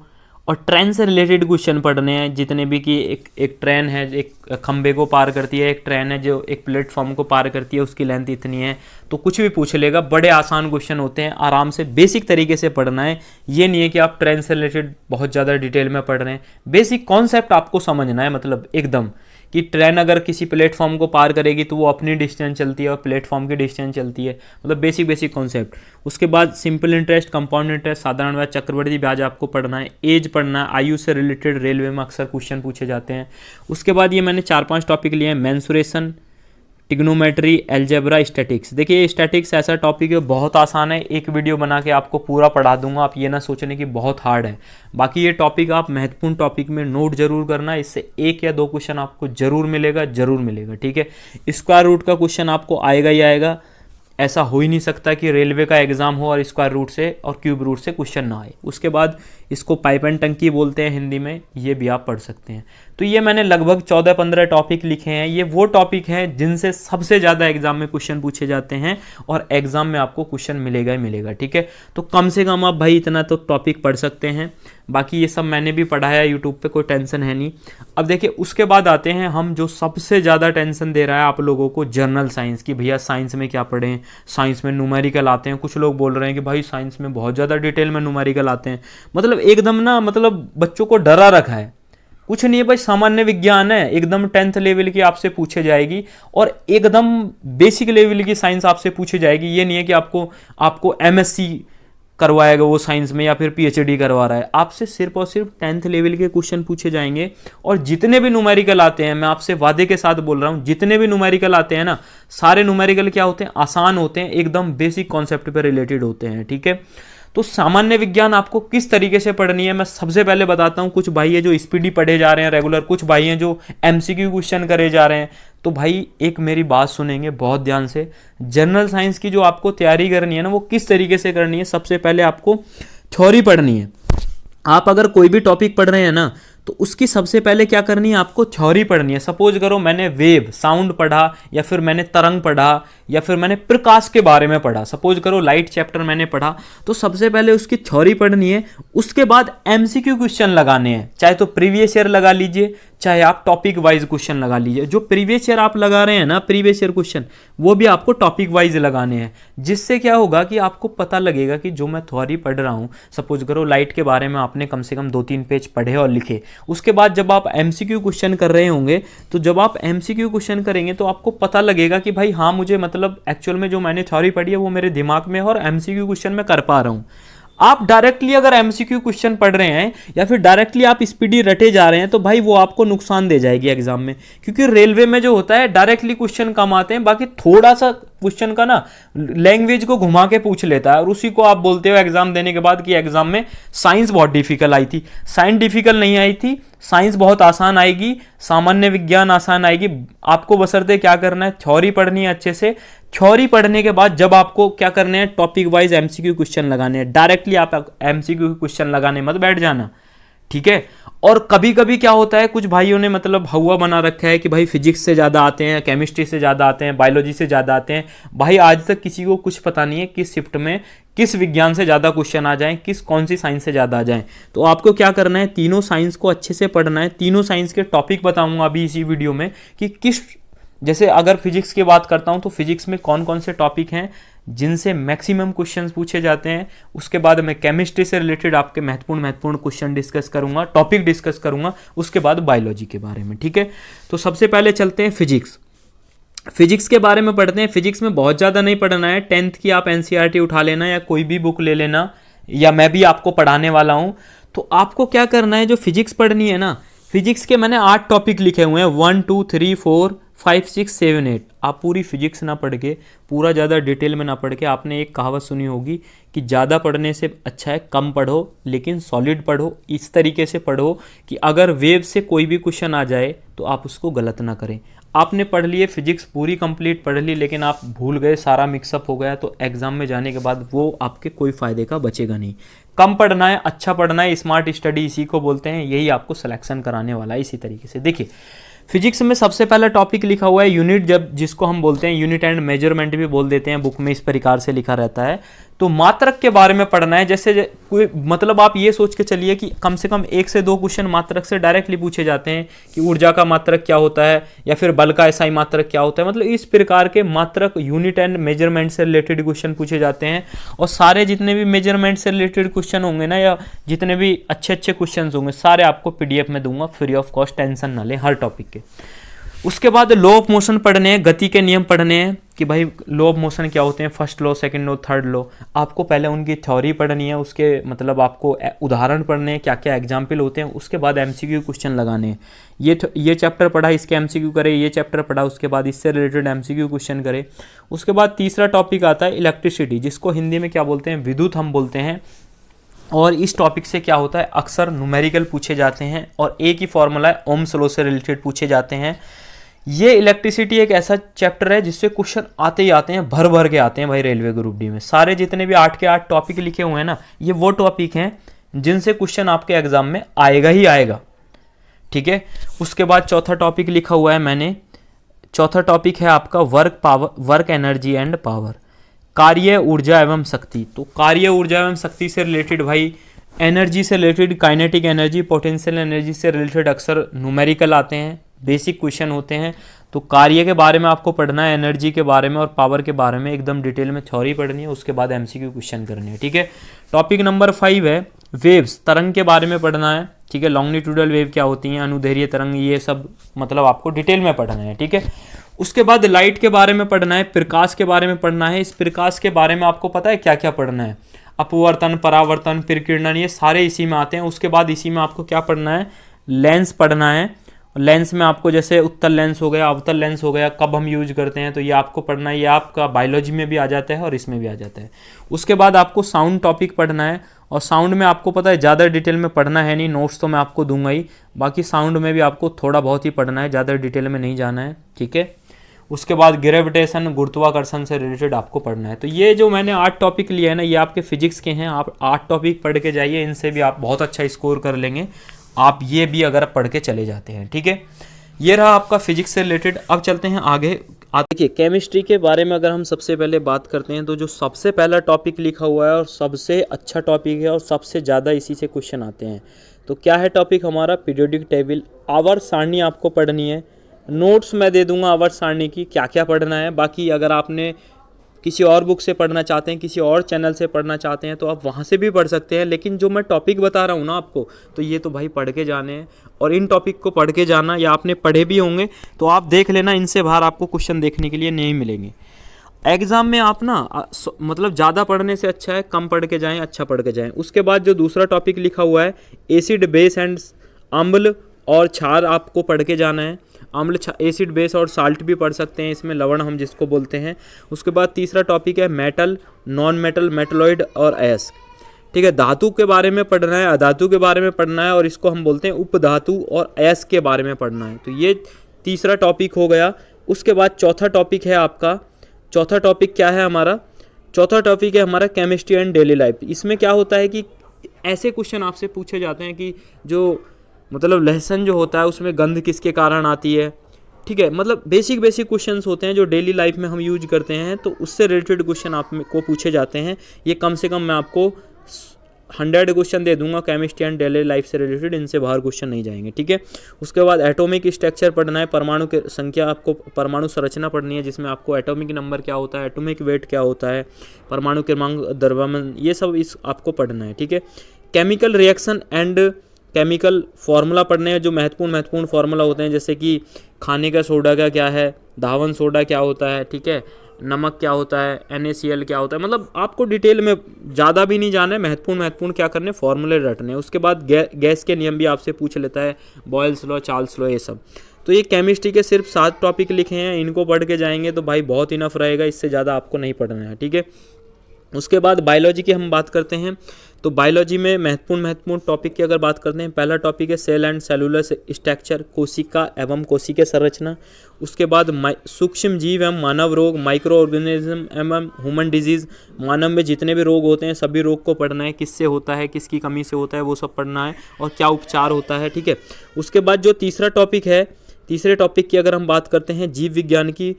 और ट्रेन से रिलेटेड क्वेश्चन पढ़ने हैं जितने भी कि एक ट्रेन है, एक खंबे को पार करती है, एक ट्रेन है जो एक प्लेटफॉर्म को पार करती है, उसकी लेंथ इतनी है, तो कुछ भी पूछ लेगा। बड़े आसान क्वेश्चन होते हैं, आराम से बेसिक तरीके से पढ़ना है। ये नहीं है कि आप ट्रेन से रिलेटेड बहुत ज़्यादा डिटेल में पढ़ रहे हैं, बेसिक कॉन्सेप्ट आपको समझना है, मतलब एकदम कि ट्रेन अगर किसी प्लेटफॉर्म को पार करेगी तो वो अपनी डिस्टेंस चलती है और प्लेटफॉर्म की डिस्टेंस चलती है, मतलब बेसिक कॉन्सेप्ट। उसके बाद सिंपल इंटरेस्ट, कंपाउंड इंटरेस्ट, साधारण ब्याज, चक्रवृद्धि ब्याज आपको पढ़ना है, एज पढ़ना है, आयु से रिलेटेड रेलवे में अक्सर क्वेश्चन पूछे जाते हैं। उसके बाद ये मैंने 4-5 टॉपिक लिए हैं, मेंसुरेशन, टिग्नोमेट्री, एल्जेब्रा, स्टैटिक्स। देखिए स्टैटिक्स ऐसा टॉपिक है बहुत आसान है, एक वीडियो बना के आपको पूरा पढ़ा दूंगा, आप ये ना सोचने की बहुत हार्ड है। बाकी ये टॉपिक आप महत्वपूर्ण टॉपिक में नोट जरूर करना, इससे 1 या 2 क्वेश्चन आपको जरूर मिलेगा, ठीक है। स्क्वायर रूट का क्वेश्चन आपको आएगा ही आएगा, ऐसा हो ही नहीं सकता कि रेलवे का एग्जाम हो और स्क्वायर रूट से और क्यूब रूट से क्वेश्चन ना आए। उसके बाद इसको पाइप एंड टंकी बोलते हैं हिंदी में, ये भी आप पढ़ सकते हैं। तो ये मैंने लगभग 14-15 टॉपिक लिखे हैं, ये वो टॉपिक हैं जिनसे सबसे ज़्यादा एग्जाम में क्वेश्चन पूछे जाते हैं और एग्जाम में आपको क्वेश्चन मिलेगा ही मिलेगा, ठीक है। तो कम से कम आप भाई इतना तो टॉपिक पढ़ सकते हैं, बाकी ये सब मैंने भी पढ़ाया है यूट्यूब पे, कोई टेंशन है नहीं। अब देखिए उसके बाद आते हैं हम जो सबसे ज़्यादा टेंशन दे रहा है आप लोगों को, जनरल साइंस की। भैया साइंस में क्या पढ़ें, साइंस में न्यूमेरिकल आते हैं, कुछ लोग बोल रहे हैं कि भाई साइंस में बहुत ज़्यादा डिटेल में न्यूमेरिकल आते हैं, मतलब एकदम ना, मतलब बच्चों को डरा रखा है। कुछ नहीं है भाई, सामान्य विज्ञान है, एकदम 10th लेवल की आपसे पूछे जाएगी और एकदम बेसिक लेवल की साइंस आपसे पूछी जाएगी। ये नहीं है कि आपको MSc करवाएगा वो साइंस में या फिर PhD करवा रहा है, आपसे सिर्फ और सिर्फ 10th लेवल के क्वेश्चन पूछे जाएंगे। और जितने भी न्यूमेरिकल आते हैं, मैं आपसे वादे के साथ बोल रहा हूं, जितने भी न्यूमेरिकल आते हैं ना, सारे न्यूमेरिकल क्या होते हैं, आसान होते हैं, एकदम बेसिक कॉन्सेप्ट पे रिलेटेड होते हैं, ठीक है। तो सामान्य विज्ञान आपको किस तरीके से पढ़नी है मैं सबसे पहले बताता हूं। कुछ भाई है जो स्पीडी पढ़े जा रहे हैं रेगुलर, कुछ भाई हैं जो MCQ क्वेश्चन करे जा रहे हैं। तो भाई एक मेरी बात सुनेंगे बहुत ध्यान से, जनरल साइंस की जो आपको तैयारी करनी है ना, वो किस तरीके से करनी है। सबसे पहले आपको थ्योरी पढ़नी है। आप अगर कोई भी टॉपिक पढ़ रहे हैं ना, तो उसकी सबसे पहले क्या करनी है, आपको थ्योरी पढ़नी है। सपोज करो मैंने वेव साउंड पढ़ा, या फिर मैंने तरंग पढ़ा, या फिर मैंने प्रकाश के बारे में पढ़ा, सपोज करो लाइट चैप्टर मैंने पढ़ा, तो सबसे पहले उसकी थ्योरी पढ़नी है। उसके बाद MCQ क्वेश्चन लगाने हैं, चाहे तो प्रीवियस ईयर लगा लीजिए, चाहे आप टॉपिक वाइज क्वेश्चन लगा लीजिए। जो प्रीवियस ईयर आप लगा रहे हैं ना, प्रीवियस ईयर क्वेश्चन, वो भी आपको टॉपिक वाइज लगाने हैं। जिससे क्या होगा कि आपको पता लगेगा कि जो मैं थ्योरी पढ़ रहा हूँ, सपोज करो लाइट के बारे में आपने कम से कम 2-3 पेज पढ़े और लिखे। उसके बाद जब आप MCQ क्वेश्चन कर रहे होंगे, तो जब आप MCQ क्वेश्चन करेंगे तो आपको पता लगेगा कि भाई हाँ, मुझे मतलब एक्चुअल में जो मैंने थ्योरी पढ़ी है वो मेरे दिमाग में है और MCQ क्वेश्चन मैं कर पा रहा हूँ। आप डायरेक्टली अगर MCQ क्वेश्चन पढ़ रहे हैं या फिर डायरेक्टली आप स्पीडी रटे जा रहे हैं, तो भाई वो आपको नुकसान दे जाएगी एग्जाम में। क्योंकि रेलवे में जो होता है डायरेक्टली क्वेश्चन कम आते हैं, बाकी थोड़ा सा क्वेश्चन का ना लैंग्वेज को घुमा के पूछ लेता है, और उसी को आप बोलते हो एग्जाम देने के बाद कि एग्जाम में साइंस बहुत डिफिकल्ट आई थी। साइंस डिफिकल्ट नहीं आई थी, साइंस बहुत आसान आएगी, सामान्य विज्ञान आसान आएगी। आपको बशर्ते क्या करना है, थ्योरी पढ़नी है अच्छे से। थ्योरी पढ़ने के बाद जब आपको क्या करने हैं, टॉपिक वाइज MCQ क्वेश्चन लगाने हैं। डायरेक्टली आप MCQ क्वेश्चन लगाने मत बैठ जाना, ठीक है। और कभी कभी क्या होता है, कुछ भाइयों ने मतलब हवा बना रखा है कि भाई फिजिक्स से ज़्यादा आते हैं, केमिस्ट्री से ज़्यादा आते हैं, बायोलॉजी से ज़्यादा आते हैं। भाई आज तक किसी को कुछ पता नहीं है किस शिफ्ट में किस विज्ञान से ज़्यादा क्वेश्चन आ जाएं, कौन सी साइंस से ज़्यादा आ जाएं। तो आपको क्या करना है, तीनों साइंस को अच्छे से पढ़ना है। तीनों साइंस के टॉपिक बताऊंगा अभी इसी वीडियो में कि किस, जैसे अगर फिजिक्स की बात करता हूं तो फिजिक्स में कौन कौन से टॉपिक हैं जिनसे मैक्सिमम क्वेश्चंस पूछे जाते हैं। उसके बाद मैं केमिस्ट्री से रिलेटेड आपके महत्वपूर्ण क्वेश्चन डिस्कस करूंगा, टॉपिक डिस्कस करूंगा। उसके बाद बायोलॉजी के बारे में, ठीक है। तो सबसे पहले चलते हैं फिजिक्स के बारे में पढ़ते हैं। फिजिक्स में बहुत ज़्यादा नहीं पढ़ना है, 10th की आप NCERT उठा लेना या कोई भी बुक ले लेना, या मैं भी आपको पढ़ाने वाला हूँ। तो आपको क्या करना है, जो फिजिक्स पढ़नी है ना, फिजिक्स के मैंने 8 टॉपिक लिखे हुए हैं, 1 2 3 4 5 6 7 8। आप पूरी फिजिक्स ना पढ़ के, पूरा ज़्यादा डिटेल में ना पढ़ के, आपने एक कहावत सुनी होगी कि ज़्यादा पढ़ने से अच्छा है कम पढ़ो लेकिन सॉलिड पढ़ो। इस तरीके से पढ़ो कि अगर वेव से कोई भी क्वेश्चन आ जाए तो आप उसको गलत ना करें। आपने पढ़ लिए फिजिक्स पूरी कंप्लीट पढ़ ली लेकिन आप भूल गए, सारा मिक्सअप हो गया, तो एग्जाम में जाने के बाद वो आपके कोई फ़ायदे का बचेगा नहीं। कम पढ़ना है, अच्छा पढ़ना है, स्मार्ट स्टडी इसी को बोलते हैं, यही आपको सिलेक्शन कराने वाला है। इसी तरीके से देखिए फिजिक्स में सबसे पहला टॉपिक लिखा हुआ है यूनिट, जब जिसको हम बोलते हैं यूनिट एंड मेजरमेंट भी बोल देते हैं, बुक में इस प्रकार से लिखा रहता है। तो मात्रक के बारे में पढ़ना है। जैसे कोई मतलब आप ये सोच के चलिए कि कम से कम 1 से 2 क्वेश्चन मात्रक से डायरेक्टली पूछे जाते हैं कि ऊर्जा का मात्रक क्या होता है या फिर बल का एसआई मात्रक क्या होता है। मतलब इस प्रकार के मात्रक यूनिट एंड मेजरमेंट से रिलेटेड क्वेश्चन पूछे जाते हैं। और सारे जितने भी मेजरमेंट से रिलेटेड क्वेश्चन होंगे ना, या जितने भी अच्छे अच्छे क्वेश्चन होंगे, सारे आपको पीडीएफ में दूंगा फ्री ऑफ कॉस्ट, टेंशन ना लें हर टॉपिक के। उसके बाद लॉ ऑफ मोशन पढ़ने हैं, गति के नियम पढ़ने हैं कि भाई लॉ ऑफ मोशन क्या होते हैं, first law, second law, third law. आपको पहले उनकी थ्योरी पढ़नी है, उसके मतलब आपको उदाहरण पढ़ने हैं, क्या क्या एग्जाम्पल होते हैं। उसके बाद एमसीक्यू क्वेश्चन लगाने हैं। ये चैप्टर पढ़ा, इसके एमसीक्यू करे, ये चैप्टर पढ़ा, उसके बाद इससे रिलेटेड एमसीक्यू क्वेश्चन करे। उसके बाद तीसरा टॉपिक आता है इलेक्ट्रिसिटी, जिसको हिंदी में क्या बोलते हैं, विद्युत हम बोलते हैं। और इस टॉपिक से क्या होता है, अक्सर न्यूमेरिकल पूछे जाते हैं और एक ही फॉर्मूला है, ओम्स लॉ से रिलेटेड पूछे जाते हैं। ये इलेक्ट्रिसिटी एक ऐसा चैप्टर है जिससे क्वेश्चन आते ही आते हैं, भर भर के आते हैं भाई रेलवे ग्रुप डी में। सारे जितने भी 8 के 8 टॉपिक लिखे हुए हैं ना, ये वो टॉपिक हैं जिनसे क्वेश्चन आपके एग्जाम में आएगा ही आएगा, ठीक है। उसके बाद चौथा टॉपिक लिखा हुआ है मैंने, चौथा टॉपिक है आपका वर्क एनर्जी एंड पावर, कार्य ऊर्जा एवं शक्ति। तो कार्य ऊर्जा एवं शक्ति से रिलेटेड भाई एनर्जी से related, kinetic energy, potential energy से रिलेटेड अक्सर न्यूमेरिकल आते हैं, बेसिक क्वेश्चन होते हैं। तो कार्य के बारे में आपको पढ़ना है, एनर्जी के बारे में और पावर के बारे में एकदम डिटेल में थ्योरी पढ़नी है। उसके बाद एमसीक्यू क्वेश्चन करने हैं, ठीक है। टॉपिक नंबर 5 है वेव्स, तरंग के बारे में पढ़ना है, ठीक है। लॉन्गिट्यूडल वेव क्या होती हैं, अनुदैर्घ्य तरंग, ये सब मतलब आपको डिटेल में पढ़ना है, ठीक है। उसके बाद लाइट के बारे में पढ़ना है, प्रकाश के बारे में पढ़ना है। इस प्रकाश के बारे में आपको पता है क्या क्या पढ़ना है, अपवर्तन, परावर्तन, प्रकीर्णन, ये सारे इसी में आते हैं। उसके बाद इसी में आपको क्या पढ़ना है, लेंस पढ़ना है। लेंस में आपको जैसे उत्तल लेंस हो गया, अवतल लेंस हो गया, कब हम यूज करते हैं, तो ये आपको पढ़ना है। ये आपका बायोलॉजी में भी आ जाता है और इसमें भी आ जाता है। उसके बाद आपको साउंड टॉपिक पढ़ना है, और साउंड में आपको पता है ज़्यादा डिटेल में पढ़ना है नहीं, नोट्स तो मैं आपको दूंगा ही, बाकी साउंड में भी आपको थोड़ा बहुत ही पढ़ना है, ज़्यादा डिटेल में नहीं जाना है, ठीक है। उसके बाद ग्रेविटेशन, गुरुत्वाकर्षण से रिलेटेड आपको पढ़ना है। तो ये जो मैंने 8 टॉपिक लिए हैं ना, ये आपके फिजिक्स के हैं। आप 8 टॉपिक पढ़ के जाइए, इनसे भी आप बहुत अच्छा स्कोर कर लेंगे, आप ये भी अगर पढ़ के चले जाते हैं, ठीक है। ये रहा आपका फिजिक्स से रिलेटेड। अब चलते हैं आगे। देखिए केमिस्ट्री के बारे में अगर हम सबसे पहले बात करते हैं, तो जो सबसे पहला टॉपिक लिखा हुआ है और सबसे अच्छा टॉपिक है और सबसे ज़्यादा इसी से क्वेश्चन आते हैं, तो क्या है टॉपिक हमारा, पीरियोडिक टेबल। आवर्त सारणी आपको पढ़नी है, नोट्स मैं दे दूंगा आवर्त सारणी की, क्या क्या पढ़ना है। बाकी अगर आपने किसी और बुक से पढ़ना चाहते हैं, किसी और चैनल से पढ़ना चाहते हैं, तो आप वहाँ से भी पढ़ सकते हैं। लेकिन जो मैं टॉपिक बता रहा हूँ ना आपको, तो ये तो भाई पढ़ के जाने हैं, और इन टॉपिक को पढ़ के जाना, या आपने पढ़े भी होंगे तो आप देख लेना, इनसे बाहर आपको क्वेश्चन देखने के लिए नहीं मिलेंगे एग्जाम में। आप ना मतलब ज़्यादा पढ़ने से अच्छा है कम पढ़ के जाएँ, अच्छा पढ़ के जाएँ। उसके बाद जो दूसरा टॉपिक लिखा हुआ है एसिड, बेस एंड अम्ल और क्षार, आपको पढ़ के जाना है। अम्ल, एसिड, बेस और साल्ट भी पढ़ सकते हैं इसमें, लवण हम जिसको बोलते हैं। उसके बाद तीसरा टॉपिक है मेटल, नॉन मेटल, मेटलॉइड और अयस्क, ठीक है। धातु के बारे में पढ़ना है, अधातु के बारे में पढ़ना है, और इसको हम बोलते हैं उपधातु, और अयस्क के बारे में पढ़ना है। तो ये तीसरा टॉपिक हो गया। उसके बाद चौथा टॉपिक है आपका, चौथा टॉपिक क्या है हमारा, चौथा टॉपिक है हमारा केमिस्ट्री एंड डेली लाइफ। इसमें क्या होता है कि ऐसे क्वेश्चन आपसे पूछे जाते हैं कि जो मतलब लहसुन जो होता है उसमें गंध किसके कारण आती है, ठीक है। मतलब बेसिक क्वेश्चंस होते हैं जो डेली लाइफ में हम यूज करते हैं, तो उससे रिलेटेड क्वेश्चन आप को पूछे जाते हैं। ये कम से कम मैं आपको 100 क्वेश्चन दे दूंगा केमिस्ट्री एंड डेली लाइफ से रिलेटेड, इनसे बाहर क्वेश्चन नहीं जाएंगे, ठीक है। उसके बाद एटॉमिक स्ट्रक्चर पढ़ना है, परमाणु की संख्या, आपको परमाणु संरचना पढ़नी है, जिसमें आपको एटॉमिक नंबर क्या होता है, एटॉमिक वेट क्या होता है, परमाणु क्रमांक, द्रव्यमान, ये सब इस आपको पढ़ना है, ठीक है। Chemical reaction and chemical formula पढ़ने हैं, जो महत्वपूर्ण फार्मूला होते हैं, जैसे कि खाने का सोडा का क्या है, धावन सोडा क्या होता है, ठीक है, नमक क्या होता है, NaCl क्या होता है, मतलब आपको डिटेल में ज़्यादा भी नहीं जाना है, महत्वपूर्ण क्या करने, फॉर्मूले रटने। उसके बाद गैस के नियम भी आपसे पूछ लेता है, बॉयल्स लॉ, चार्ल्स लॉ, ये सब। तो ये केमिस्ट्री के सिर्फ 7 टॉपिक लिखे हैं, इनको पढ़ के जाएंगे तो भाई बहुत इनफ रहेगा, इससे ज़्यादा आपको नहीं पढ़ना है, ठीक है। उसके बाद बायोलॉजी की हम बात करते हैं। तो बायोलॉजी में महत्वपूर्ण टॉपिक की अगर बात करते हैं, पहला टॉपिक है सेल एंड सेलुलर स्ट्रक्चर, कोशिका एवं कोशिकीय संरचना। उसके बाद सूक्ष्म जीव एवं मानव रोग, माइक्रो ऑर्गेनिज्म एवं ह्यूमन डिजीज़, मानव में जितने भी रोग होते हैं सभी रोग को पढ़ना है, किससे होता है, किसकी कमी से होता है, वो सब पढ़ना है, और क्या उपचार होता है, ठीक है। उसके बाद जो तीसरा टॉपिक है, तीसरे टॉपिक की अगर हम बात करते हैं, जीव विज्ञान की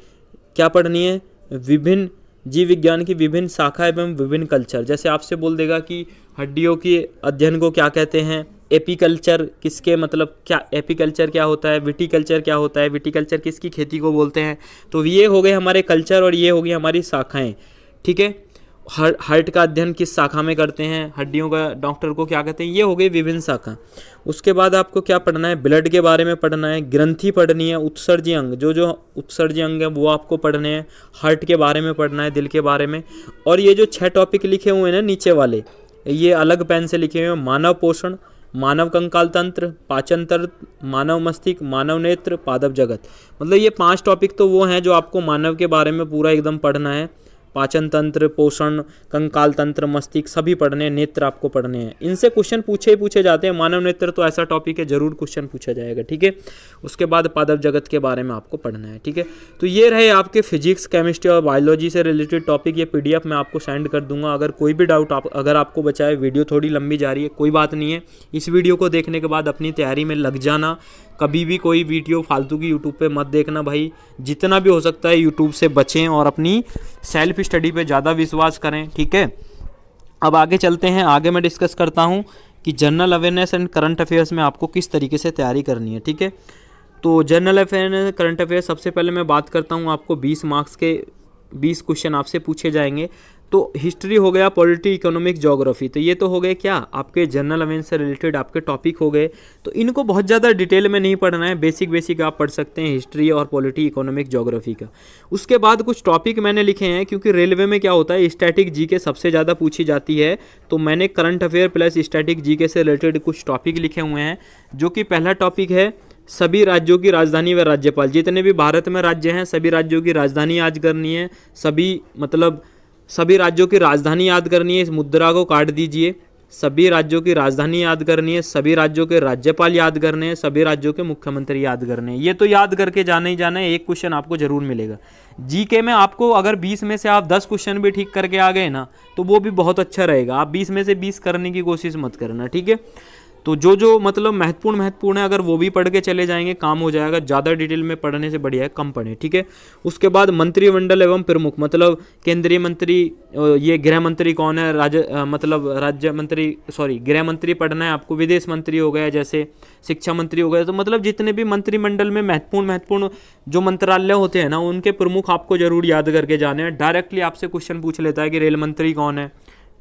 क्या पढ़नी है, विभिन्न जीव विज्ञान की विभिन्न शाखा एवं विभिन्न कल्चर। जैसे आपसे बोल देगा कि हड्डियों के अध्ययन को क्या कहते हैं, एपीकल्चर किसके, मतलब क्या एपीकल्चर क्या होता है, विटीकल्चर क्या होता है, विटीकल्चर किसकी खेती को बोलते हैं। तो ये हो गए हमारे कल्चर और ये हो गई हमारी शाखाएं, ठीक है। हार्ट का अध्ययन किस शाखा में करते हैं, हड्डियों का डॉक्टर को क्या कहते हैं, ये हो गई विभिन्न शाखा। उसके बाद आपको क्या पढ़ना है, ब्लड के बारे में पढ़ना है, ग्रंथि पढ़नी है, उत्सर्जी अंग, जो उत्सर्जी अंग है वो आपको पढ़ने हैं, हार्ट के बारे में पढ़ना है, दिल के बारे में। और ये जो 6 टॉपिक लिखे हुए हैं ना नीचे वाले, ये अलग पेन से लिखे हुए हैं, मानव पोषण, मानव कंकाल तंत्र, पाचन तंत्र, मानव मस्तिष्क, मानव नेत्र, पादप जगत। मतलब ये 5 टॉपिक तो वो हैं जो आपको मानव के बारे में पूरा एकदम पढ़ना है। पाचन तंत्र, पोषण, कंकाल तंत्र, मस्तिष्क सभी पढ़ने हैं, नेत्र आपको पढ़ने हैं। इनसे क्वेश्चन पूछे जाते हैं। मानव नेत्र तो ऐसा टॉपिक है जरूर क्वेश्चन पूछा जाएगा, ठीक है। उसके बाद पादप जगत के बारे में आपको पढ़ना है, ठीक है। तो ये रहे आपके फिजिक्स, केमिस्ट्री और बायोलॉजी से रिलेटेड टॉपिक। ये PDF मैं आपको सेंड कर दूंगा। अगर कोई भी डाउट अगर आपको बचा है, वीडियो थोड़ी लंबी जा रही है, कोई बात नहीं है। इस वीडियो को देखने के बाद अपनी तैयारी में लग जाना। कभी भी कोई वीडियो फालतू की यूट्यूब पे मत देखना भाई, जितना भी हो सकता है यूट्यूब से बचें और अपनी सेल्फ स्टडी पे ज़्यादा विश्वास करें, ठीक है। अब आगे चलते हैं। आगे मैं डिस्कस करता हूँ कि general awareness and current affairs में आपको किस तरीके से तैयारी करनी है, ठीक है। तो जनरल अवेयरनेस करंट अफेयर्स, सबसे पहले मैं बात करता हूँ, आपको 20 मार्क्स के 20 क्वेश्चन आपसे पूछे जाएंगे। तो हिस्ट्री हो गया, पॉलिटी, इकोनॉमिक, ज्योग्राफी, तो ये तो हो गए क्या आपके जनरल अवेयरनेस से रिलेटेड आपके टॉपिक हो गए। तो इनको बहुत ज़्यादा डिटेल में नहीं पढ़ना है, बेसिक आप पढ़ सकते हैं हिस्ट्री और पॉलिटी, इकोनॉमिक, ज्योग्राफी का। उसके बाद कुछ टॉपिक मैंने लिखे हैं, क्योंकि रेलवे में क्या होता है, स्टैटिक जीके सबसे ज़्यादा पूछी जाती है, तो मैंने current affair plus static GK से रिलेटेड कुछ टॉपिक लिखे हुए हैं। जो कि पहला टॉपिक है, सभी राज्यों की राजधानी व राज्यपाल। जितने भी भारत में राज्य हैं सभी राज्यों की राजधानी याद करनी है, सभी राज्यों की राजधानी याद करनी है। इस मुद्रा को काट दीजिए। सभी राज्यों की राजधानी याद करनी है, सभी राज्यों के राज्यपाल याद करने हैं, सभी राज्यों के मुख्यमंत्री याद करने हैं। ये तो याद करके जाना ही जाना है, एक क्वेश्चन आपको जरूर मिलेगा। जीके में आपको अगर 20 में से आप 10 क्वेश्चन भी ठीक करके आ गए ना, तो वो भी बहुत अच्छा रहेगा। आप 20 में से 20 करने की कोशिश मत करना, ठीक है। तो जो मतलब महत्वपूर्ण है, अगर वो भी पढ़ के चले जाएंगे काम हो जाएगा। ज़्यादा डिटेल में पढ़ने से बढ़िया है कम पढ़ें, ठीक है। उसके बाद मंत्रिमंडल एवं प्रमुख, मतलब केंद्रीय मंत्री, ये गृह मंत्री कौन है, गृह मंत्री पढ़ना है आपको। विदेश मंत्री हो गया, जैसे शिक्षा मंत्री हो गया। तो मतलब जितने भी मंत्रिमंडल में महत्वपूर्ण जो मंत्रालय होते हैं ना, उनके प्रमुख आपको जरूर याद करके जाने हैं। डायरेक्टली आपसे क्वेश्चन पूछ लेता है कि रेल मंत्री कौन है,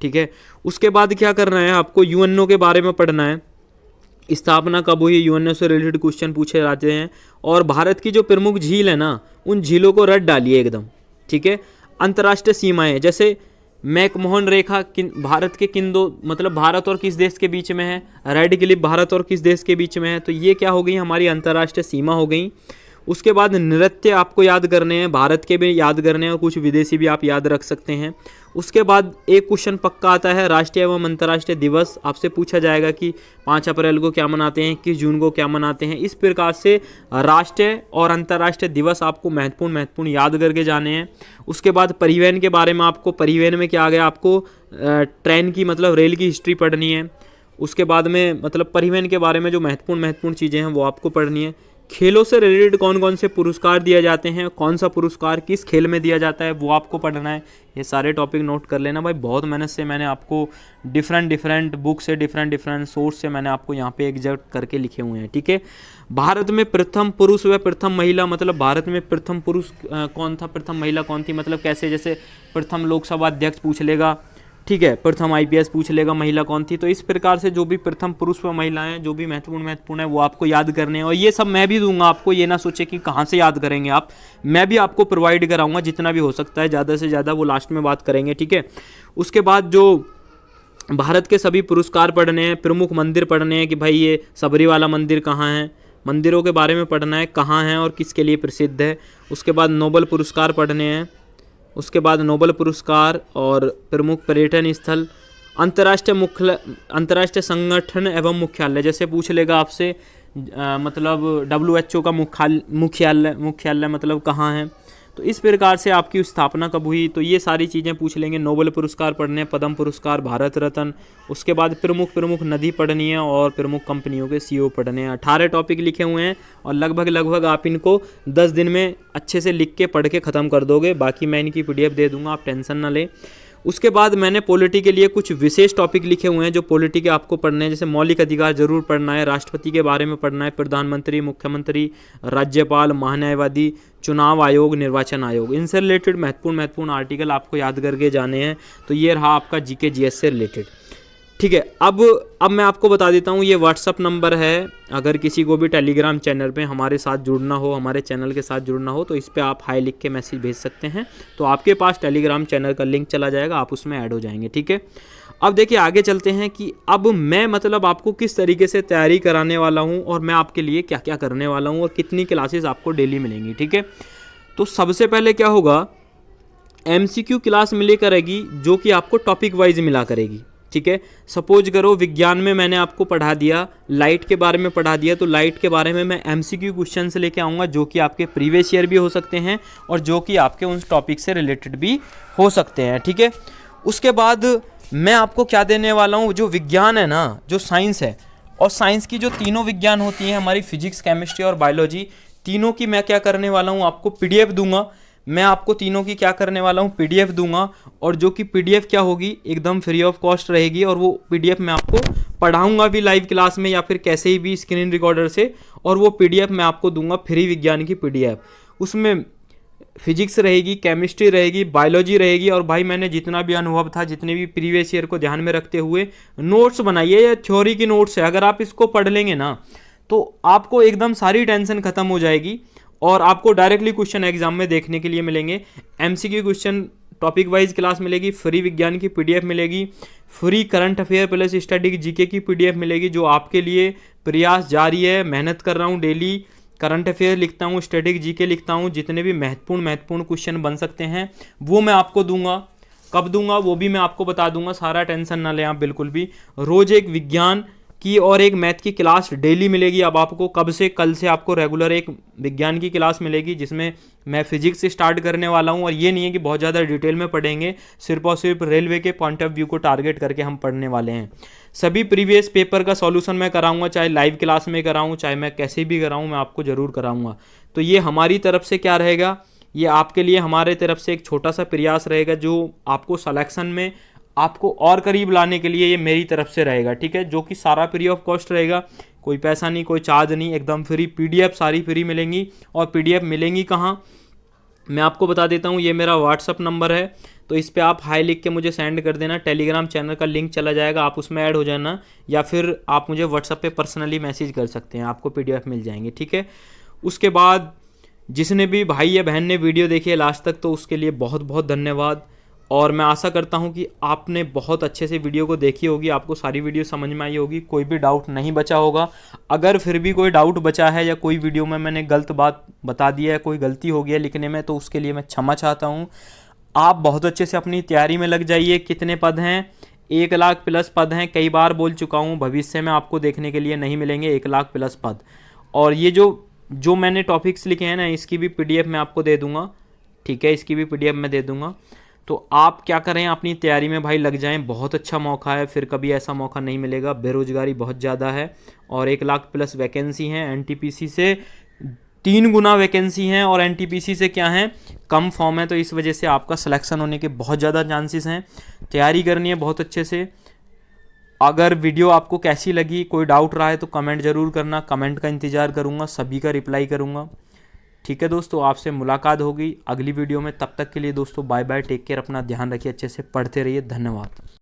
ठीक है। उसके बाद क्या करना है, आपको यूएनओ के बारे में पढ़ना है। स्थापना कब हुई, यूएनओ से रिलेटेड क्वेश्चन पूछे जाते हैं। और भारत की जो प्रमुख झील है ना, उन झीलों को रट डालिए एकदम, ठीक है। अंतर्राष्ट्रीय सीमाएं, जैसे मैकमोहन रेखा भारत के किन दो, मतलब भारत और किस देश के बीच में है, रेड क्लिफ भारत और किस देश के बीच में है। तो ये क्या हो गई, हमारी अंतर्राष्ट्रीय सीमा हो गई। उसके बाद नृत्य आपको याद करने हैं, भारत के भी याद करने हैं और कुछ विदेशी भी आप याद रख सकते हैं। उसके बाद एक क्वेश्चन पक्का आता है, राष्ट्रीय एवं अंतर्राष्ट्रीय दिवस। आपसे पूछा जाएगा कि 5 अप्रैल को क्या मनाते हैं, 21 जून को क्या मनाते हैं। इस प्रकार से राष्ट्रीय और अंतर्राष्ट्रीय दिवस आपको महत्वपूर्ण याद करके जाने हैं। उसके बाद परिवहन के बारे में, आपको परिवहन में क्या आ गया, आपको ट्रेन की मतलब रेल की हिस्ट्री पढ़नी है। उसके बाद में मतलब परिवहन के बारे में जो महत्वपूर्ण चीज़ें हैं वो आपको पढ़नी है। खेलों से रिलेटेड कौन कौन से पुरस्कार दिए जाते हैं, कौन सा पुरस्कार किस खेल में दिया जाता है, वो आपको पढ़ना है। ये सारे टॉपिक नोट कर लेना भाई। बहुत मेहनत से मैंने आपको डिफरेंट बुक से डिफरेंट सोर्स से मैंने आपको यहाँ पे एग्जैक्ट करके लिखे हुए हैं, ठीक है। भारत में प्रथम पुरुष व प्रथम महिला, मतलब भारत में प्रथम पुरुष कौन था, प्रथम महिला कौन थी, मतलब कैसे, जैसे प्रथम लोकसभा अध्यक्ष पूछ लेगा, ठीक है। प्रथम आईपीएस पूछ लेगा महिला कौन थी। तो इस प्रकार से जो भी प्रथम पुरुष व महिलाएं जो भी महत्वपूर्ण है वो आपको याद करने हैं, और ये सब मैं भी दूंगा आपको। ये ना सोचे कि कहाँ से याद करेंगे आप, मैं भी आपको प्रोवाइड कराऊंगा जितना भी हो सकता है, ज़्यादा से ज़्यादा वो लास्ट में बात करेंगे, ठीक है। उसके बाद जो भारत के सभी पुरस्कार पढ़ने हैं, प्रमुख मंदिर पढ़ने हैं कि भाई ये सबरी वाला मंदिर कहाँ है, मंदिरों के बारे में पढ़ना है, कहाँ है और किसके लिए प्रसिद्ध है। उसके बाद नोबल पुरस्कार पढ़ने हैं, उसके बाद नोबल पुरस्कार और प्रमुख पर्यटन स्थल, अंतर्राष्ट्रीय संगठन एवं मुख्यालय, जैसे पूछ लेगा आपसे मतलब WHO का मुख्यालय मतलब कहाँ है, तो इस प्रकार से आपकी स्थापना कब हुई, तो ये सारी चीज़ें पूछ लेंगे। नोबल पुरस्कार पढ़ने, पद्म पुरस्कार, भारत रत्न, उसके बाद प्रमुख नदी पढ़नी है और प्रमुख कंपनियों के CEO पढ़ने हैं। 18 टॉपिक लिखे हुए हैं और लगभग आप इनको 10 दिन में अच्छे से लिख के पढ़ के ख़त्म कर दोगे। बाकी मैं इनकी PDF दे दूंगा, आप टेंशन ना लें। उसके बाद मैंने पॉलिटी के लिए कुछ विशेष टॉपिक लिखे हुए हैं जो पॉलिटी के आपको पढ़ने हैं, जैसे मौलिक अधिकार जरूर पढ़ना है, राष्ट्रपति के बारे में पढ़ना है, प्रधानमंत्री, मुख्यमंत्री, राज्यपाल, महान्यायवादी, चुनाव आयोग, निर्वाचन आयोग, इनसे रिलेटेड महत्वपूर्ण आर्टिकल आपको याद करके जाने हैं। तो ये रहा आपका GK GS से रिलेटेड, ठीक है। अब मैं आपको बता देता हूँ, ये व्हाट्सअप नंबर है। अगर किसी को भी टेलीग्राम चैनल पे हमारे साथ जुड़ना हो, हमारे चैनल के साथ जुड़ना हो, तो इस पे आप हाई लिख के मैसेज भेज सकते हैं, तो आपके पास टेलीग्राम चैनल का लिंक चला जाएगा, आप उसमें ऐड हो जाएंगे, ठीक है। अब देखिए आगे चलते हैं कि अब मैं मतलब आपको किस तरीके से तैयारी कराने वाला हूँ और मैं आपके लिए क्या क्या करने वाला हूँ और कितनी क्लासेस आपको डेली मिलेंगी, ठीक है। तो सबसे पहले क्या होगा, MCQ क्लास मिले करेगी जो कि आपको टॉपिक वाइज मिला करेगी, ठीक है। सपोज करो विज्ञान में मैंने आपको पढ़ा दिया, लाइट के बारे में पढ़ा दिया, तो लाइट के बारे में मैं MCQ क्वेश्चन से लेके आऊँगा जो कि आपके प्रीवियस ईयर भी हो सकते हैं और जो कि आपके उन टॉपिक से रिलेटेड भी हो सकते हैं, ठीक है। उसके बाद मैं आपको क्या देने वाला हूँ, जो विज्ञान है ना, जो साइंस है, और साइंस की जो तीनों विज्ञान होती हैं हमारी, फिजिक्स, केमिस्ट्री और बायोलॉजी, तीनों की मैं क्या करने वाला हूँ, आपको PDF दूंगा। मैं आपको तीनों की क्या करने वाला हूँ, PDF दूंगा, और जो कि PDF क्या होगी, एकदम फ्री ऑफ कॉस्ट रहेगी, और वो PDF मैं आपको पढ़ाऊंगा भी लाइव क्लास में या फिर कैसे ही भी स्क्रीन रिकॉर्डर से, और वो PDF मैं आपको दूंगा फ्री विज्ञान की PDF। उसमें फिजिक्स रहेगी, केमिस्ट्री रहेगी, बायोलॉजी रहेगी, और भाई मैंने जितना भी अनुभव था, जितने भी प्रीवियस ईयर को ध्यान में रखते हुए नोट्स बनाइए, या थ्योरी की नोट्स है, अगर आप इसको पढ़ लेंगे ना तो आपको एकदम सारी टेंशन खत्म हो जाएगी और आपको डायरेक्टली क्वेश्चन एग्जाम में देखने के लिए मिलेंगे। MCQ question topic wise class मिलेगी, फ्री विज्ञान की PDF मिलेगी, free current affair plus study GK की PDF मिलेगी, जो आपके लिए प्रयास जारी है, मेहनत कर रहा हूँ, डेली करंट अफेयर लिखता हूँ, स्टैटिक GK लिखता हूँ, जितने भी महत्वपूर्ण क्वेश्चन बन सकते हैं वो मैं आपको दूंगा। कब दूंगा वो भी मैं आपको बता दूंगा, सारा टेंशन ना लें आप बिल्कुल भी। रोज एक विज्ञान की और एक मैथ की क्लास डेली मिलेगी। अब आपको कब से, कल से आपको रेगुलर एक विज्ञान की क्लास मिलेगी जिसमें मैं फिजिक्स से स्टार्ट करने वाला हूं, और ये नहीं है कि बहुत ज़्यादा डिटेल में पढ़ेंगे, सिर्फ और सिर्फ रेलवे के पॉइंट ऑफ व्यू को टारगेट करके हम पढ़ने वाले हैं। सभी प्रीवियस पेपर का सॉल्यूशन मैं कराऊंगा, चाहे लाइव क्लास में कराऊं, चाहे मैं कैसे भी कराऊं, मैं आपको ज़रूर कराऊंगा। तो ये हमारी तरफ से क्या रहेगा, ये आपके लिए हमारे तरफ से एक छोटा सा प्रयास रहेगा जो आपको सिलेक्शन में आपको और करीब लाने के लिए ये मेरी तरफ से रहेगा, ठीक है। जो कि सारा फ्री ऑफ कॉस्ट रहेगा, कोई पैसा नहीं, कोई चार्ज नहीं, एकदम फ्री। PDF सारी फ्री मिलेंगी, और PDF मिलेंगी कहाँ, मैं आपको बता देता हूँ। ये मेरा व्हाट्सअप नंबर है, तो इस पर आप हाई लिख के मुझे सेंड कर देना, टेलीग्राम चैनल का लिंक चला जाएगा, आप उसमें ऐड हो जाना, या फिर आप मुझे व्हाट्सअप पे पर्सनली मैसेज कर सकते हैं, आपको PDF मिल जाएंगे, ठीक है। उसके बाद जिसने भी भाई या बहन ने वीडियो देखी है लास्ट तक, तो उसके लिए बहुत बहुत धन्यवाद, और मैं आशा करता हूं कि आपने बहुत अच्छे से वीडियो को देखी होगी, आपको सारी वीडियो समझ में आई होगी, कोई भी डाउट नहीं बचा होगा। अगर फिर भी कोई डाउट बचा है या कोई वीडियो में मैंने गलत बात बता दिया है, कोई गलती हो गई है लिखने में, तो उसके लिए मैं क्षमा चाहता हूं। आप बहुत अच्छे से अपनी तैयारी में लग जाइए। कितने पद हैं, 1 लाख प्लस पद हैं, कई बार बोल चुका हूँ, भविष्य में आपको देखने के लिए नहीं मिलेंगे 1 लाख प्लस पद। और ये जो मैंने टॉपिक्स लिखे हैं ना, इसकी भी PDF मैं आपको दे दूँगा, ठीक है, इसकी भी PDF मैं दे दूँगा। तो आप क्या करें, अपनी तैयारी में भाई लग जाएं, बहुत अच्छा मौका है, फिर कभी ऐसा मौका नहीं मिलेगा। बेरोजगारी बहुत ज़्यादा है और 1 लाख प्लस वैकेंसी हैं, NTPC से 3 गुना वैकेंसी हैं, और NTPC से क्या है, कम फॉर्म है, तो इस वजह से आपका सिलेक्शन होने के बहुत ज़्यादा चांसेस हैं। तैयारी करनी है बहुत अच्छे से। अगर वीडियो आपको कैसी लगी, कोई डाउट रहा है तो कमेंट ज़रूर करना, कमेंट का इंतज़ार करूँगा, सभी का रिप्लाई करूँगा, ठीक है दोस्तों। आपसे मुलाकात होगी अगली वीडियो में, तब तक के लिए दोस्तों बाय बाय, टेक केयर, अपना ध्यान रखिए, अच्छे से पढ़ते रहिए, धन्यवाद।